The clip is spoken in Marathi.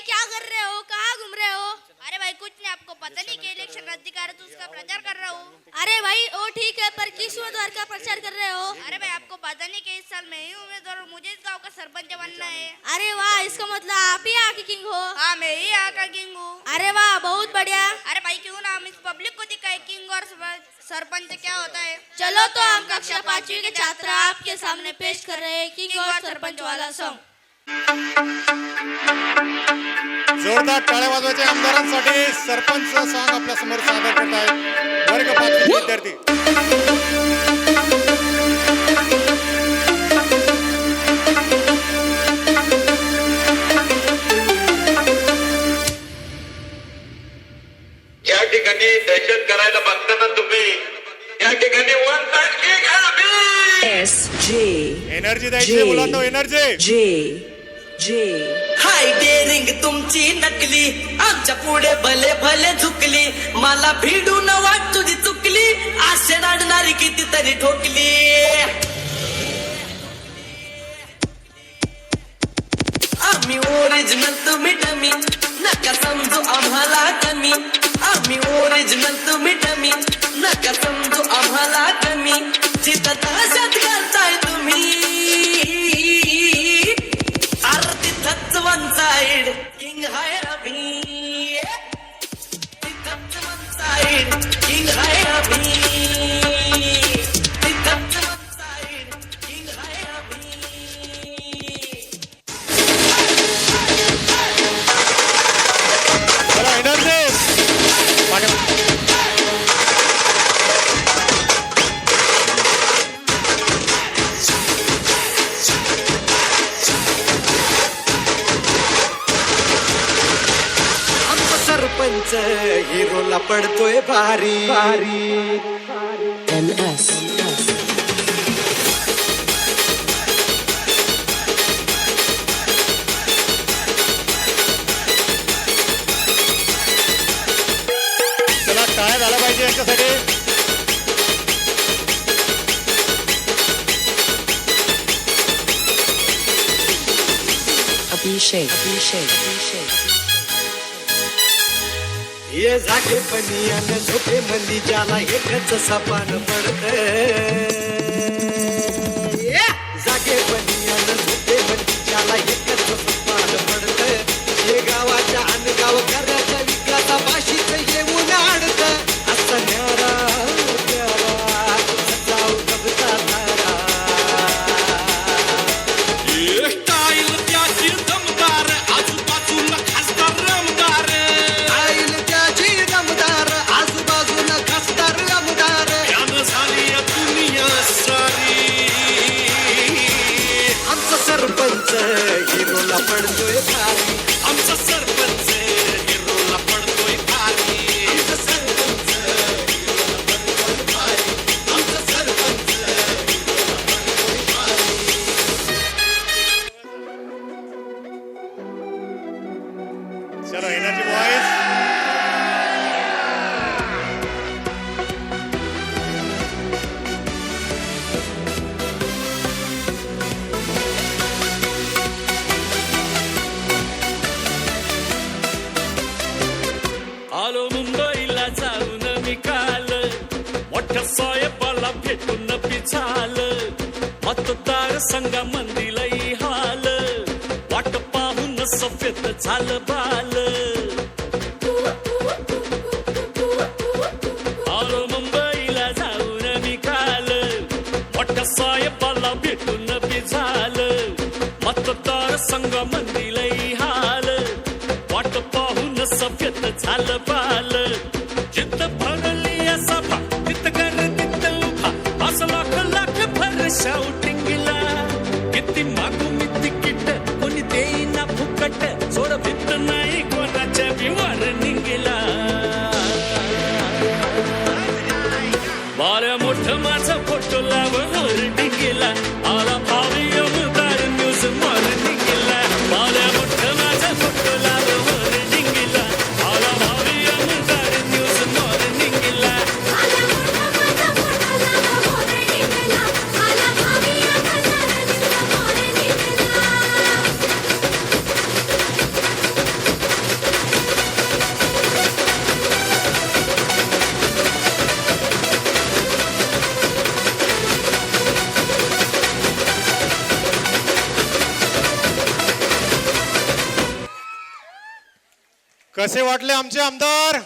क्या कर रहे हो, कहाँ घूम रहे हो? अरे भाई कुछ नहीं, आपको पता नहीं कि इलेक्शन नजदीक आ रहा तो उसका प्रचार कर रहा हूँ। अरे भाई वो ठीक है, पर किस उम्मीदवार का प्रचार कर रहे हो? अरे भाई आपको पता नहीं कि इस साल मैं ही उम्मीदवार हूँ, मुझे इस गाँव का सरपंच बनना है। अरे वाह, इसका मतलब आप ही यहाँ की किंग हो? हाँ मैं ही यहाँ का किंग हूँ। अरे वाह बहुत बढ़िया। अरे भाई क्यों ना हम इस पब्लिक को दिखाए किंग और सरपंच क्या होता है। चलो तो हम कक्षा 5वीं के छात्र आपके सामने पेश कर रहे हैं किंग और सरपंच वाला सॉन्ग। जोरदार टाळ्या वाजवायच्या आमदारांसाठी सरपंच सॉन्ग आपल्या समोर सादर करत आहेत वर्ग 5चे विद्यार्थी। या ठिकाणी दहशत करायला बघताना तुम्ही या ठिकाणी one side kick SJ energy द्यायची मुलांना, एनर्जी। J हाय डेरिंग तुमची नकली आमच्या पुढे भले भले झुकली मला भिडून वाट तुझी चुकली आशे नाडणारी कितीतरी ठोकली आम्ही ओरिजिनल तुम्ही डमी नका समजू आम्हाला कमी आम्ही ओरिजिनल तुम्ही डमी नका समजू आम्हाला कमी जिथं तशात करताय तुम्ही वन साइड किंग हाय अभी वन साइड किंग हाय अभी वन साइड किंग हाय अभी चला एनर्जी। सरपंच हिरोला पडतोय भारी NS चला टाळ्या झाला पाहिजे यांच्यासाठी। Abhishek ये जागे पनियान झोपे मंदी ज्याला एकच सपान पडत जागे पनियान झोपे मंदी ज्याला एकच सपान पडत हे गावाच्या अनगाव घराच्या विकासा भाषीच येऊन आडत असं न्यारा प्यारा जाऊ कबता तारा स्टाईल त्याची दमदार आजूबाजूला खासदार रमदार आजूबाजूला खासदार आमदार यानं झाली दुनिया सारी आमचा सरपंच हिरोला पडतोय भारी आमचा सरपंच हिरोला पडतोय खाली आमचा सरपंच हिरोला पडतोय भारी आमचा सरपंच चलो एनर्जी बॉयज। आलो मुंबईला जाऊन मी काल मोठ्या साहेबाला भेटून पिझाल मतदार संघा मंदिलई हाल वाट पाहून सफेद झालं बाल आलो मुंबईला जाऊन मी काल मोठ्या साहेबाला भेटून पिझाल मतदार संघा मंदिलई हाल वाट पाहून सफेद झालं बाल जिथं भरली सभा तिथं गर्दीत उभा असं लाख लाख भर शाउटिंगला किती मागू मी तिकीट कोणी देईना फुकट सोड भित्त नाही कोणाच्या विवार निघला बाऱ्या मोठं माझं फोटो लाव होर्डिंगला आला भावी अमदार न्यूज मॉर्निंगला बाऱ्या मोठं माझं फोटो लाव होर्डिंगला आला भावी अमदार कसे वाटले आमचे आमदार?